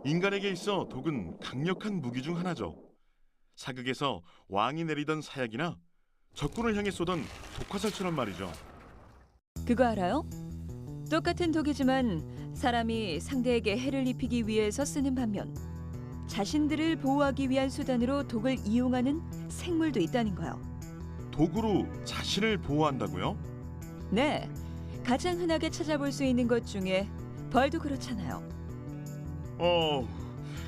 인간에게 있어 독은 강력한 무기 중 하나죠. 사극에서 왕이 내리던 사약이나 적군을 향해 쏘던 독화살처럼 말이죠. 그거 알아요? 똑같은 독이지만 사람이 상대에게 해를 입히기 위해서 쓰는 반면 자신들을 보호하기 위한 수단으로 독을 이용하는 생물도 있다는 거요. 독으로 자신을 보호한다고요? 네, 가장 흔하게 찾아볼 수 있는 것 중에 벌도 그렇잖아요.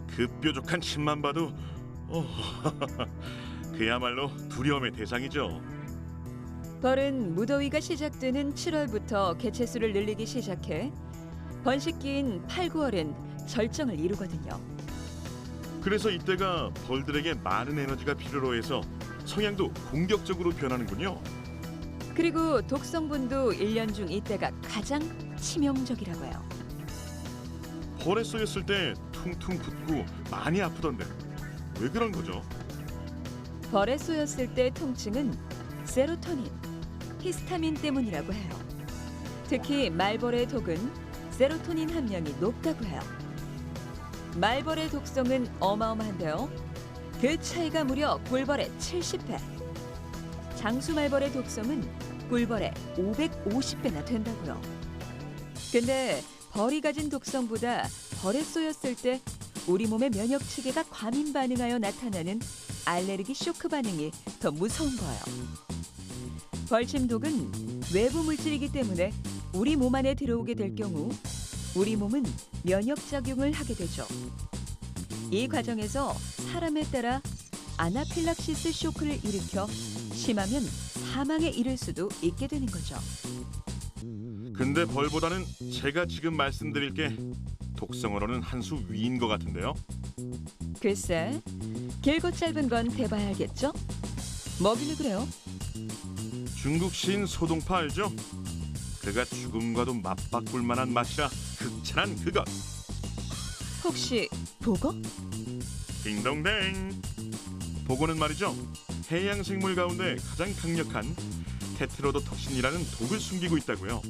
그 뾰족한 침만 봐도 어, 그야말로 두려움의 대상이죠. 벌은 무더위가 시작되는 7월부터 개체수를 늘리기 시작해 번식기인 8, 9월엔 절정을 이루거든요. 그래서 이때가 벌들에게 많은 에너지가 필요로 해서 성향도 공격적으로 변하는군요. 그리고 독성분도 1년 중 이때가 가장 치명적이라고 해요. 벌에 쏘였을 때 퉁퉁 붓고 많이 아프던데 왜 그런 거죠? 벌에 쏘였을 때 통증은 세로토닌, 히스타민 때문이라고 해요. 특히 말벌의 독은 세로토닌 함량이 높다고 해요. 말벌의 독성은 어마어마한데요. 그 차이가 무려 꿀벌의 70배. 장수말벌의 독성은 꿀벌의 550배나 된다고요. 근데 벌이 가진 독성보다 벌에 쏘였을 때 우리 몸의 면역 체계가 과민 반응하여 나타나는 알레르기 쇼크 반응이 더 무서운 거예요. 벌침독은 외부 물질이기 때문에 우리 몸 안에 들어오게 될 경우 우리 몸은 면역 작용을 하게 되죠. 이 과정에서 사람에 따라 아나필락시스 쇼크를 일으켜 심하면 사망에 이를 수도 있게 되는 거죠. 근데 벌보다는 제가 지금 말씀드릴 게 독성으로는 한 수 위인 것 같은데요. 글쎄, 길고 짧은 건 대봐야 알겠죠? 뭐길래 그래요? 중국 시인 소동파 알죠? 그가 죽음과도 맞바꿀 만한 맛이라 극찬한 그것. 혹시 보거? 딩동댕. 보고는 말이죠. 해양 생물 가운데 가장 강력한 테트로도톡신이라는 독을 숨기고 있다고요.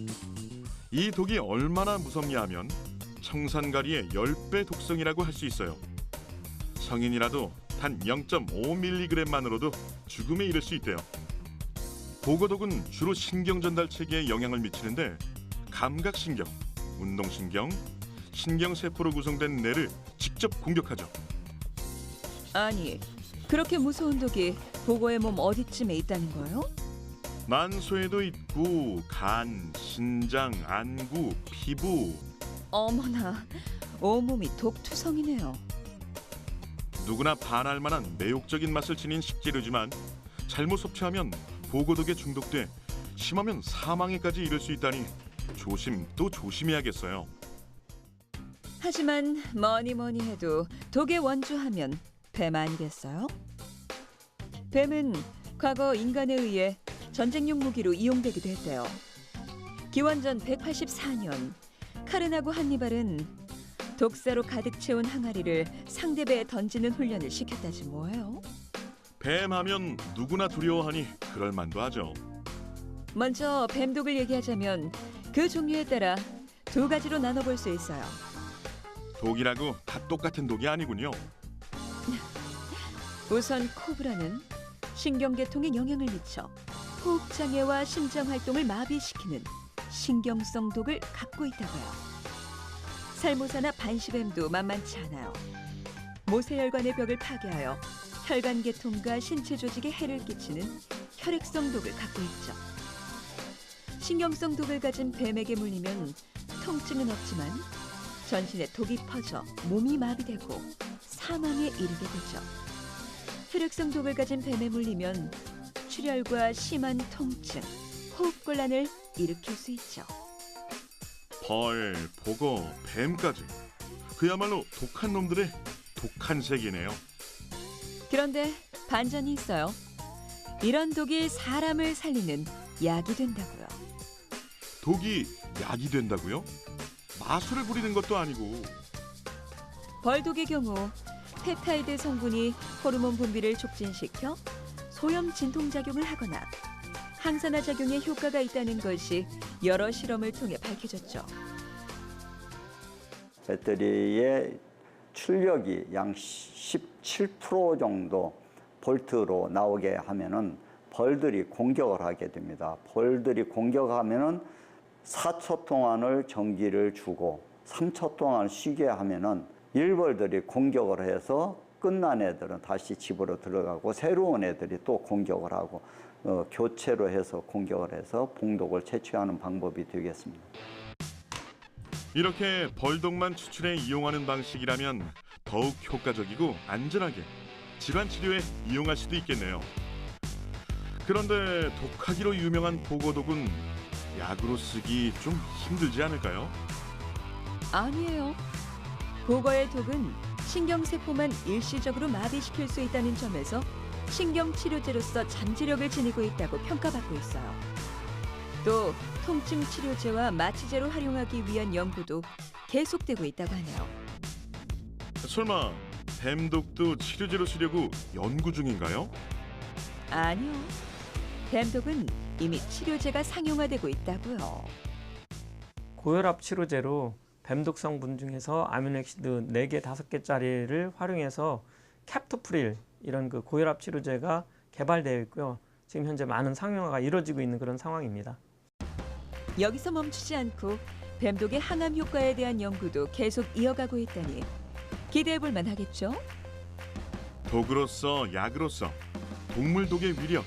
이 독이 얼마나 무섭냐 하면 청산가리의 10배 독성이라고 할 수 있어요. 성인이라도 단 0.5mg만으로도 죽음에 이를 수 있대요. 보고독은 주로 신경 전달 체계에 영향을 미치는데 감각신경, 운동신경, 신경세포로 구성된 뇌를 직접 공격하죠. 아니, 그렇게 무서운 독이 보거의 몸 어디쯤에 있다는 거예요? 만소에도 있고 간, 신장, 안구, 피부. 어머나, 온몸이 독투성이네요. 누구나 반할 만한 매혹적인 맛을 지닌 식재료지만 잘못 섭취하면 보고독에 중독돼 심하면 사망에까지 이를 수 있다니 조심 또 조심해야겠어요. 하지만 뭐니 해도 독의 원주하면 뱀 아니겠어요? 뱀은 과거 인간에 의해 전쟁용 무기로 이용되기도 했대요. 기원전 184년 카르나고 한니발은 독사로 가득 채운 항아리를 상대배에 던지는 훈련을 시켰다지 뭐예요. 뱀 하면 누구나 두려워하니 그럴 만도 하죠. 먼저 뱀독을 얘기하자면 그 종류에 따라 두 가지로 나눠볼 수 있어요. 독이라고 다 똑같은 독이 아니군요. 우선 코브라는 신경계통에 영향을 미쳐 호흡장애와 심장활동을 마비시키는 신경성 독을 갖고 있다고요. 살모사나 반시뱀도 만만치 않아요. 모세혈관의 벽을 파괴하여 혈관계통과 신체 조직에 해를 끼치는 혈액성 독을 갖고 있죠. 신경성 독을 가진 뱀에게 물리면 통증은 없지만 전신에 독이 퍼져 몸이 마비되고 사망에 이르게 되죠. 혈액성 독을 가진 뱀에 물리면 출혈과 심한 통증, 호흡곤란을 일으킬 수 있죠. 벌, 보고, 뱀까지 그야말로 독한 놈들의 독한 세계네요. 그런데 반전이 있어요. 이런 독이 사람을 살리는 약이 된다고요. 독이 약이 된다고요? 마술을 부리는 것도 아니고. 벌독의 경우 펩타이드 성분이 호르몬 분비를 촉진시켜 소염 진통작용을 하거나 항산화 작용에 효과가 있다는 것이 여러 실험을 통해 밝혀졌죠. 배터리의 출력이 약 17% 정도 볼트로 나오게 하면은 벌들이 공격을 하게 됩니다. 벌들이 공격하면은 4초 동안을 전기를 주고 3초 동안 쉬게 하면은 일벌들이 공격을 해서 끝난 애들은 다시 집으로 들어가고 새로운 애들이 또 공격을 하고 교체로 해서 공격을 해서 봉독을 채취하는 방법이 되겠습니다. 이렇게 벌독만 추출해 이용하는 방식이라면 더욱 효과적이고 안전하게 질환 치료에 이용할 수도 있겠네요. 그런데 독하기로 유명한 보고독은 약으로 쓰기 좀 힘들지 않을까요? 아니에요. 보거의 독은 신경세포만 일시적으로 마비시킬 수 있다는 점에서 신경치료제로서 잠재력을 지니고 있다고 평가받고 있어요. 또 통증 치료제와 마취제로 활용하기 위한 연구도 계속되고 있다고 하네요. 설마 뱀독도 치료제로 쓰려고 연구 중인가요? 아니요. 뱀독은 이미 치료제가 상용화되고 있다고요. 고혈압 치료제로 뱀독 성분 중에서 아미노액시드 4개, 5개짜리를 활용해서 캡토프릴 이런 그 고혈압 치료제가 개발되어 있고요. 지금 현재 많은 상용화가 이루어지고 있는 그런 상황입니다. 여기서 멈추지 않고 뱀독의 항암 효과에 대한 연구도 계속 이어가고 있다니 기대해 볼 만하겠죠? 독으로서 약으로서 동물독의 위력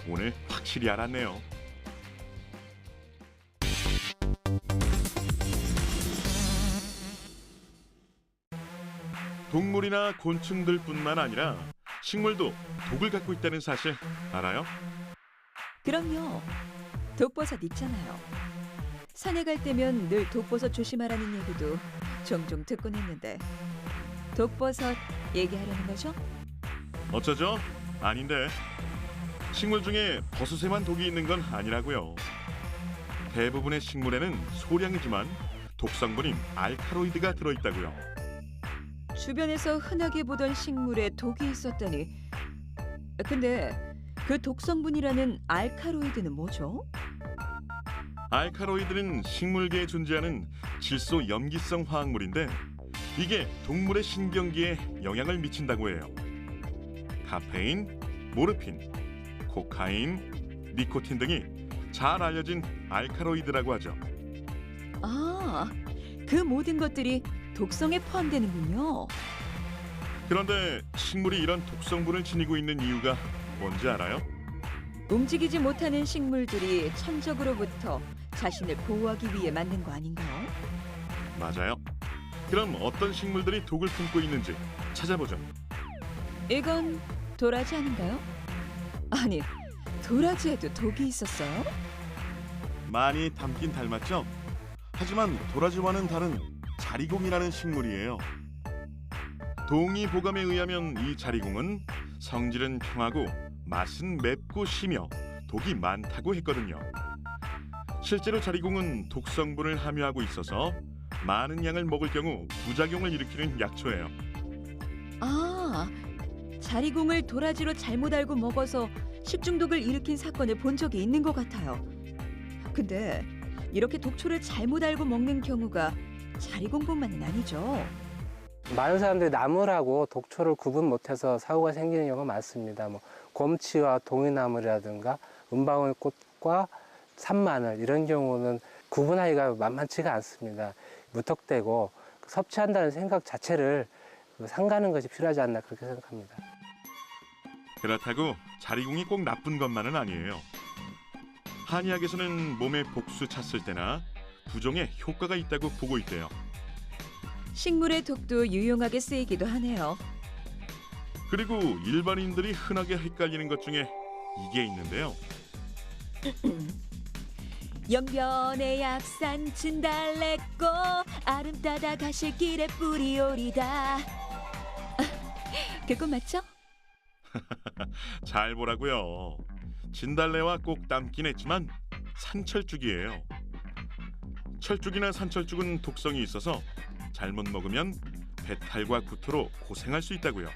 오늘 확실히 알았네요. 동물이나 곤충들뿐만 아니라 식물도 독을 갖고 있다는 사실 알아요? 그럼요. 독버섯 있잖아요. 산에 갈 때면 늘 독버섯 조심하라는 얘기도 종종 듣곤 했는데 독버섯 얘기하려는 거죠? 어쩌죠? 아닌데 식물 중에 버섯에만 독이 있는 건 아니라고요. 대부분의 식물에는 소량이지만 독성분인 알카로이드가 들어있다고요. 주변에서 흔하게 보던 식물에 독이 있었다니. 근데 그 독성분이라는 알카로이드는 뭐죠? 알카로이드는 식물계에 존재하는 질소 염기성 화학물인데 이게 동물의 신경계에 영향을 미친다고 해요. 카페인, 모르핀, 코카인, 니코틴 등이 잘 알려진 알카로이드라고 하죠. 아, 그 모든 것들이 독성에 포함되는군요. 그런데 식물이 이런 독성분을 지니고 있는 이유가 뭔지 알아요? 움직이지 못하는 식물들이 천적으로부터 자신을 보호하기 위해 만든 거 아닌가요? 맞아요. 그럼 어떤 식물들이 독을 품고 있는지 찾아보죠. 이건 도라지 아닌가요? 아니, 도라지에도 독이 있었어요? 많이 닮긴 닮았죠? 하지만 도라지와는 다른 자리공이라는 식물이에요. 동의보감에 의하면 이 자리공은 성질은 평하고 맛은 맵고 시며 독이 많다고 했거든요. 실제로 자리공은 독성분을 함유하고 있어서 많은 양을 먹을 경우 부작용을 일으키는 약초예요. 아, 자리공을 도라지로 잘못 알고 먹어서 식중독을 일으킨 사건을 본 적이 있는 것 같아요. 근데 이렇게 독초를 잘못 알고 먹는 경우가 자리공뿐만은 아니죠. 많은 사람들이 나물하고 독초를 구분 못해서 사고가 생기는 경우가 많습니다. 뭐 곰치와 동이나물이라든가 은방울꽃과 산마늘 이런 경우는 구분하기가 만만치가 않습니다. 무턱대고 섭취한다는 생각 자체를 삼가는 것이 필요하지 않나 그렇게 생각합니다. 그렇다고 자리공이 꼭 나쁜 것만은 아니에요. 한의학에서는 몸에 복수 찼을 때나 부종에 효과가 있다고 보고 있대요. 식물의 독도 유용하게 쓰이기도 하네요. 그리고 일반인들이 흔하게 헷갈리는 것 중에 이게 있는데요. 영변의 약산 진달래꽃 아름 따다 가실 길에 뿌리오리다. 그거 맞죠? 잘 보라고요. 진달래와 꼭 닮긴 했지만 산철쭉이에요. 철쭉이나 산철쭉은 독성이 있어서 잘못 먹으면 배탈과 구토로 고생할 수 있다고요.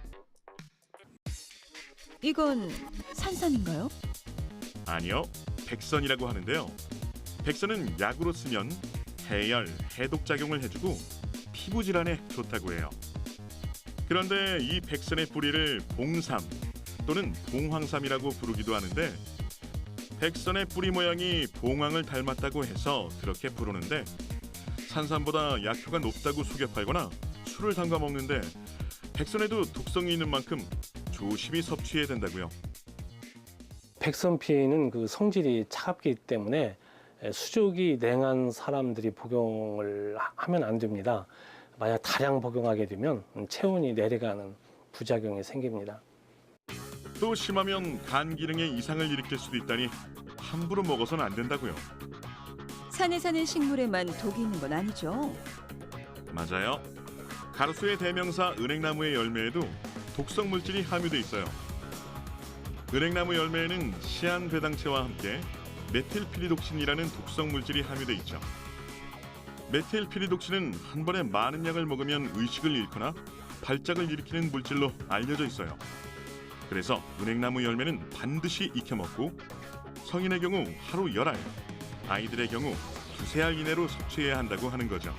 이건 산삼인가요? 아니요, 백선이라고 하는데요. 백선은 약으로 쓰면 해열, 해독 작용을 해주고 피부 질환에 좋다고 해요. 그런데 이 백선의 뿌리를 봉삼 또는 봉황삼이라고 부르기도 하는데 백선의 뿌리 모양이 봉황을 닮았다고 해서 그렇게 부르는데 산삼보다 약효가 높다고 속여 팔거나 술을 담가 먹는데 백선에도 독성이 있는 만큼 조심히 섭취해야 된다고요. 백선피는 그 성질이 차갑기 때문에 수족이 냉한 사람들이 복용을 하면 안 됩니다. 만약 다량 복용하게 되면 체온이 내려가는 부작용이 생깁니다. 또 심하면 간 기능에 이상을 일으킬 수도 있다니 함부로 먹어서는 안 된다고요. 산에 사는 식물에만 독이 있는 건 아니죠. 맞아요. 가로수의 대명사 은행나무의 열매에도 독성 물질이 함유돼 있어요. 은행나무 열매에는 시안배당체와 함께 메틸피리독신이라는 독성 물질이 함유돼 있죠. 메틸피리독신은 한 번에 많은 양을 먹으면 의식을 잃거나 발작을 일으키는 물질로 알려져 있어요. 그래서 은행나무 열매는 반드시 익혀 먹고 성인의 경우 하루 10알, 아이들의 경우 2~3알 이내로 섭취해야 한다고 하는 거죠.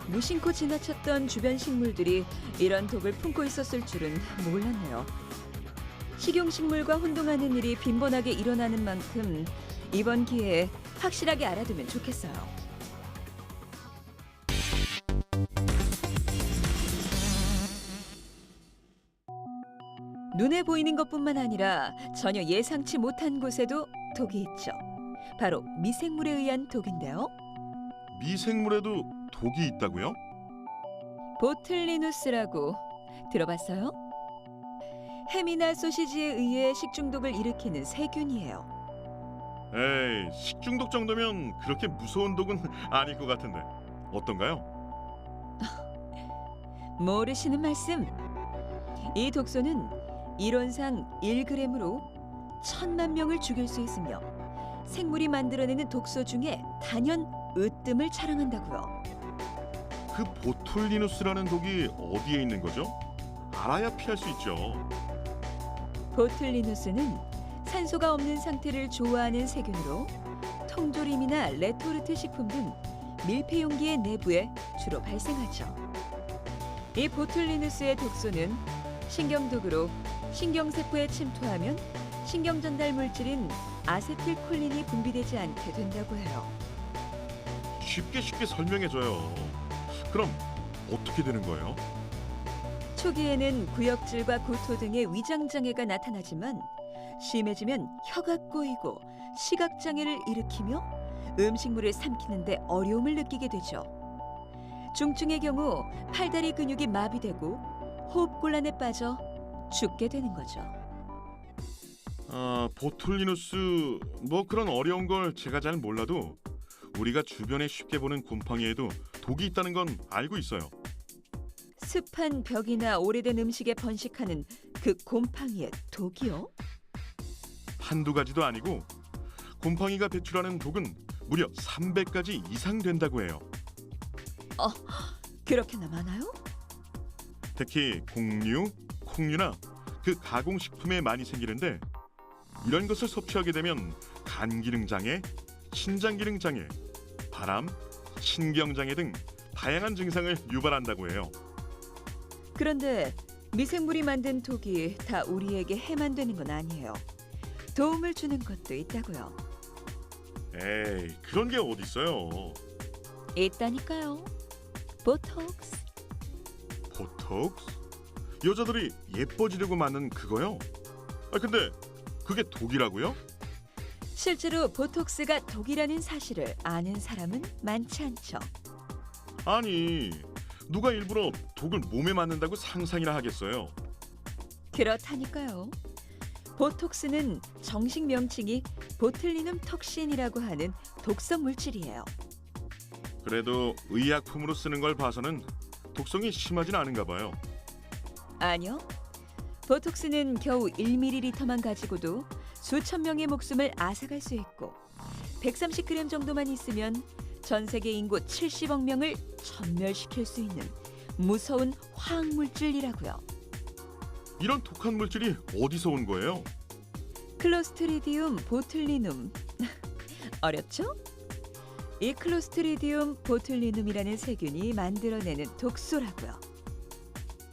무심코 지나쳤던 주변 식물들이 이런 독을 품고 있었을 줄은 몰랐네요. 식용식물과 혼동하는 일이 빈번하게 일어나는 만큼 이번 기회에 확실하게 알아두면 좋겠어요. 눈에 보이는 것뿐만 아니라 전혀 예상치 못한 곳에도 독이 있죠. 바로 미생물에 의한 독인데요. 미생물에도 독이 있다고요? 보틀리누스라고 들어봤어요? 햄이나 소시지에 의해 식중독을 일으키는 세균이에요. 에이, 식중독 정도면 그렇게 무서운 독은 아닐 것 같은데 어떤가요? 모르시는 말씀. 이 독소는 이론상 1g으로 1000만 명을 죽일 수 있으며 생물이 만들어내는 독소 중에 단연 으뜸을 자랑한다고요. 그 보툴리누스라는 독이 어디에 있는 거죠? 알아야 피할 수 있죠. 보툴리누스는 산소가 없는 상태를 좋아하는 세균으로 통조림이나 레토르트 식품 등 밀폐 용기의 내부에 주로 발생하죠. 이 보툴리누스의 독소는 신경독으로 신경세포에 침투하면 신경 전달 물질인 아세틸콜린이 분비되지 않게 된다고 해요. 쉽게 설명해줘요. 그럼 어떻게 되는 거예요? 초기에는 구역질과 구토 등의 위장 장애가 나타나지만 심해지면 혀가 꼬이고 시각 장애를 일으키며 음식물을 삼키는데 어려움을 느끼게 되죠. 중증의 경우 팔다리 근육이 마비되고 호흡곤란에 빠져 죽게 되는 거죠. 보툴리누스 뭐 그런 어려운 걸 제가 잘 몰라도 우리가 주변에 쉽게 보는 곰팡이에도 독이 있다는 건 알고 있어요. 습한 벽이나 오래된 음식에 번식하는 그 곰팡이의 독이요? 한두 가지도 아니고 곰팡이가 배출하는 독은 무려 300가지 이상 된다고 해요. 그렇게나 많아요? 특히 곡류, 콩류나 그 가공식품에 많이 생기는데 이런 것을 섭취하게 되면 간 기능 장애, 신장 기능 장애, 바람, 신경 장애 등 다양한 증상을 유발한다고 해요. 그런데 미생물이 만든 독이 다 우리에게 해만 되는 건 아니에요. 도움을 주는 것도 있다고요. 에이, 그런 게 어딨어요. 있다니까요. 보톡스. 보톡스? 여자들이 예뻐지려고 맞는 그거요? 근데 그게 독이라고요? 실제로 보톡스가 독이라는 사실을 아는 사람은 많지 않죠. 아니, 누가 일부러 독을 몸에 맞는다고 상상이나 하겠어요. 그렇다니까요. 보톡스는 정식 명칭이 보툴리눔 톡신이라고 하는 독성 물질이에요. 그래도 의약품으로 쓰는 걸 봐서는 독성이 심하진 않은가 봐요. 아니요. 보톡스는 겨우 1ml만 가지고도 수천 명의 목숨을 앗아갈 수 있고 130g 정도만 있으면 전 세계 인구 70억 명을 전멸시킬 수 있는 무서운 화학물질이라고요. 이런 독한 물질이 어디서 온 거예요? 클로스트리디움 보툴리눔. 어렵죠? 이 클로스트리디움 보툴리눔이라는 세균이 만들어내는 독소라고요.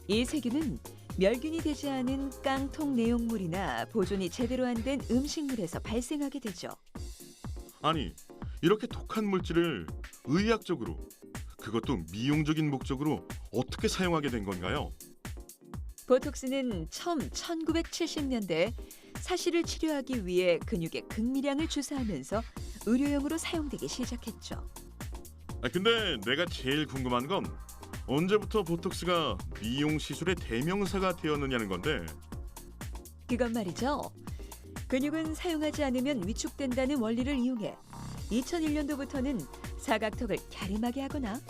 이 세균은 멸균이 되지 않은 깡통 내용물이나 보존이 제대로 안 된 음식물에서 발생하게 되죠. 아니, 이렇게 독한 물질을 의학적으로, 그것도 미용적인 목적으로 어떻게 사용하게 된 건가요? 보톡스는 처음 1970년대에 사시를 치료하기 위해 근육에 극미량을 주사하면서 의료용으로 사용되기 시작했죠. 근데 내가 제일 궁금한 건 언제부터 보톡스가 미용 시술의 대명사가 되었느냐는 건데. 그건 말이죠. 근육은 사용하지 않으면 위축된다는 원리를 이용해 2001년도부터는 사각턱을 갸름하게 하거나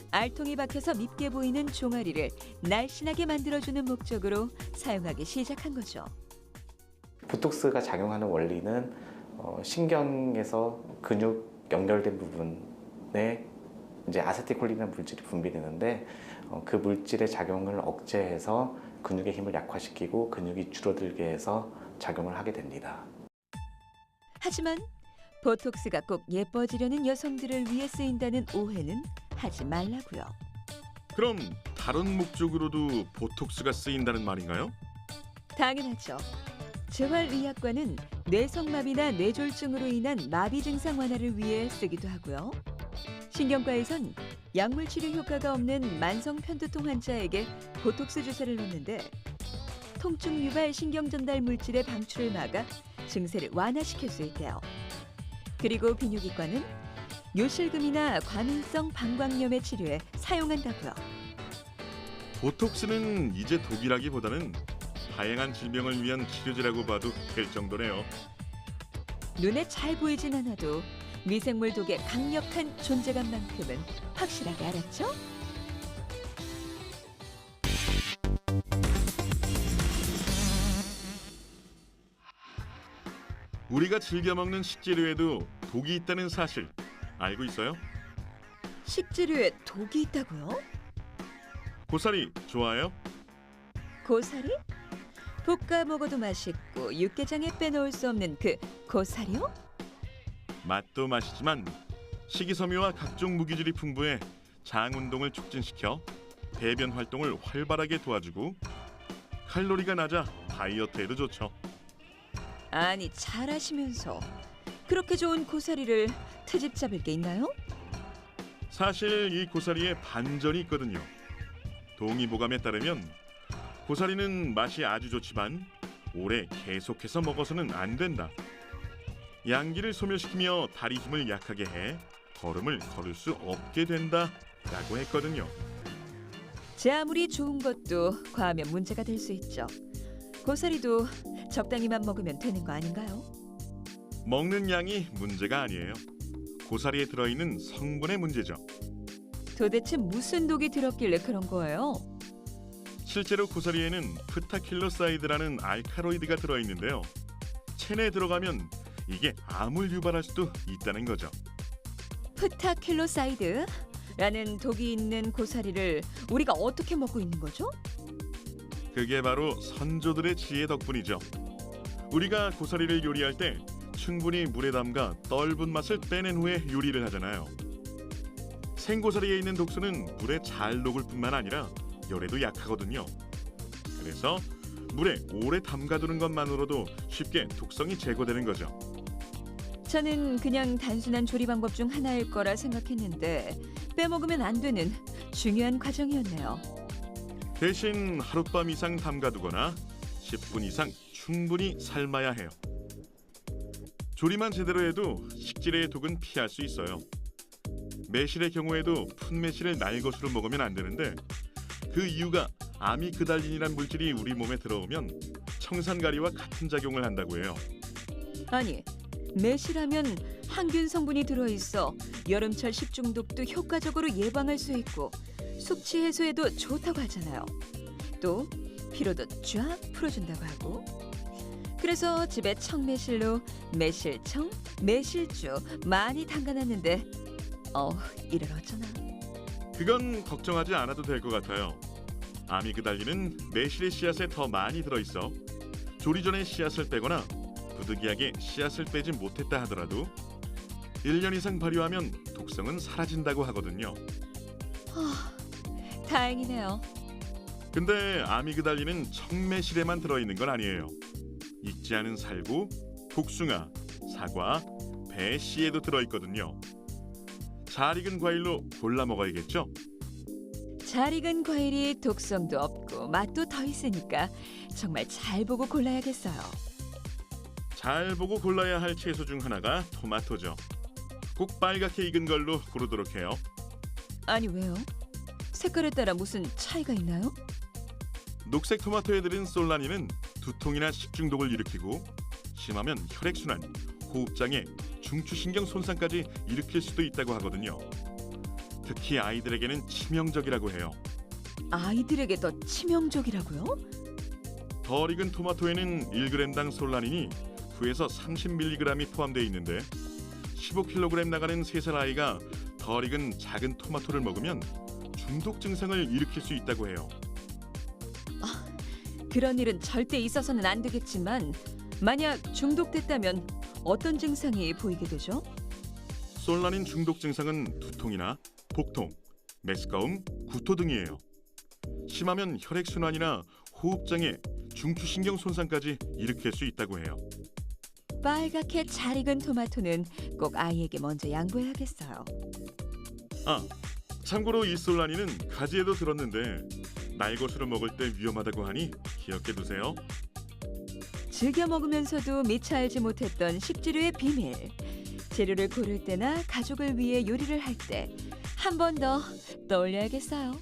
알통이 박혀서 밉게 보이는 종아리를 날씬하게 만들어주는 목적으로 사용하기 시작한 거죠. 보톡스가 작용하는 원리는 신경에서 근육 연결된 부분에 이제 아세틸콜린이라는 물질이 분비되는데 그 물질의 작용을 억제해서 근육의 힘을 약화시키고 근육이 줄어들게 해서 작용을 하게 됩니다. 하지만 보톡스가 꼭 예뻐지려는 여성들을 위해 쓰인다는 오해는 하지 말라고요. 그럼 다른 목적으로도 보톡스가 쓰인다는 말인가요? 당연하죠. 재활의학과는 뇌성마비나 뇌졸중으로 인한 마비 증상 완화를 위해 쓰기도 하고요. 신경과에선 약물 치료 효과가 없는 만성 편두통 환자에게 보톡스 주사를 놓는데 통증 유발 신경 전달 물질의 방출을 막아 증세를 완화시킬 수 있대요. 그리고 비뇨기과는 요실금이나 과민성 방광염의 치료에 사용한다고요. 보톡스는 이제 독이라기보다는 다양한 질병을 위한 치료제라고 봐도 될 정도네요. 눈에 잘 보이진 않아도 미생물 독의 강력한 존재감만큼은 확실하게 알았죠? 우리가 즐겨 먹는 식재료에도 독이 있다는 사실 알고 있어요? 식재료에 독이 있다고요? 고사리 좋아해요? 고사리? 볶아 먹어도 맛있고 육개장에 빼놓을 수 없는 그 고사리요? 맛도 맛이지만 식이섬유와 각종 무기질이 풍부해 장 운동을 촉진시켜 배변 활동을 활발하게 도와주고 칼로리가 낮아 다이어트에도 좋죠. 아니 잘하시면서 그렇게 좋은 고사리를 트집 잡을 게 있나요? 사실 이 고사리에 반전이 있거든요. 동의보감에 따르면 고사리는 맛이 아주 좋지만 오래 계속해서 먹어서는 안 된다. 양기를 소멸시키며 다리 힘을 약하게 해 걸음을 걸을 수 없게 된다라고 했거든요. 제 아무리 좋은 것도 과하면 문제가 될 수 있죠. 고사리도 적당히만 먹으면 되는 거 아닌가요? 먹는 양이 문제가 아니에요. 고사리에 들어있는 성분의 문제죠. 도대체 무슨 독이 들었길래 그런 거예요? 실제로 고사리에는 프타킬로사이드라는 알카로이드가 들어있는데요. 체내에 들어가면 이게 암을 유발할 수도 있다는 거죠. 프타킬로사이드라는 독이 있는 고사리를 우리가 어떻게 먹고 있는 거죠? 그게 바로 선조들의 지혜 덕분이죠. 우리가 고사리를 요리할 때 충분히 물에 담가 떫은 맛을 빼낸 후에 요리를 하잖아요. 생고사리에 있는 독소는 물에 잘 녹을 뿐만 아니라 열에도 약하거든요. 그래서 물에 오래 담가두는 것만으로도 쉽게 독성이 제거되는 거죠. 저는 그냥 단순한 조리 방법 중 하나일 거라 생각했는데 빼먹으면 안 되는 중요한 과정이었네요. 대신 하룻밤 이상 담가두거나 10분 이상 충분히 삶아야 해요. 조리만 제대로 해도 식재료의 독은 피할 수 있어요. 매실의 경우에도 풋매실을 날것으로 먹으면 안 되는데 그 이유가 아미그달린이란 물질이 우리 몸에 들어오면 청산가리와 같은 작용을 한다고 해요. 아니, 매실하면 항균 성분이 들어있어 여름철 식중독도 효과적으로 예방할 수 있고 숙취 해소에도 좋다고 하잖아요. 또 피로도 쫙 풀어준다고 하고. 그래서 집에 청매실로 매실청, 매실주 많이 담가놨는데 이를 어쩌나. 그건 걱정하지 않아도 될 것 같아요. 아미그달린은 매실의 씨앗에 더 많이 들어있어 조리 전에 씨앗을 빼거나 부득이하게 씨앗을 빼지 못했다 하더라도 1년 이상 발효하면 독성은 사라진다고 하거든요. 다행이네요. 근데 아미그달린은 청매실에만 들어있는 건 아니에요. 익지 않은 살구, 복숭아, 사과, 배 씨에도 들어있거든요. 잘 익은 과일로 골라 먹어야겠죠? 잘 익은 과일이 독성도 없고 맛도 더 있으니까 정말 잘 보고 골라야겠어요. 잘 보고 골라야 할 채소 중 하나가 토마토죠. 꼭 빨갛게 익은 걸로 고르도록 해요. 아니 왜요? 색깔에 따라 무슨 차이가 있나요? 녹색 토마토에 들은 솔라닌은 두통이나 식중독을 일으키고 심하면 혈액순환, 호흡장애, 중추신경 손상까지 일으킬 수도 있다고 하거든요. 특히 아이들에게는 치명적이라고 해요. 아이들에게 더 치명적이라고요? 덜 익은 토마토에는 1g당 솔라닌이 9에서 30mg이 포함되어 있는데 15kg 나가는 3살 아이가 덜 익은 작은 토마토를 먹으면 중독 증상을 일으킬 수 있다고 해요. 그런 일은 절대 있어서는 안 되겠지만 만약 중독됐다면 어떤 증상이 보이게 되죠? 솔라닌 중독 증상은 두통이나 복통, 메스꺼움, 구토 등이에요. 심하면 혈액순환이나 호흡장애, 중추신경 손상까지 일으킬 수 있다고 해요. 빨갛게 잘 익은 토마토는 꼭 아이에게 먼저 양보해야겠어요. 참고로 이 솔라닌은 가지에도 들었는데 날것으로 먹을 때 위험하다고 하니 기억해 두세요. 즐겨 먹으면서도 미처 알지 못했던 식재료의 비밀. 재료를 고를 때나 가족을 위해 요리를 할 때 한 번 더 떠올려야겠어요.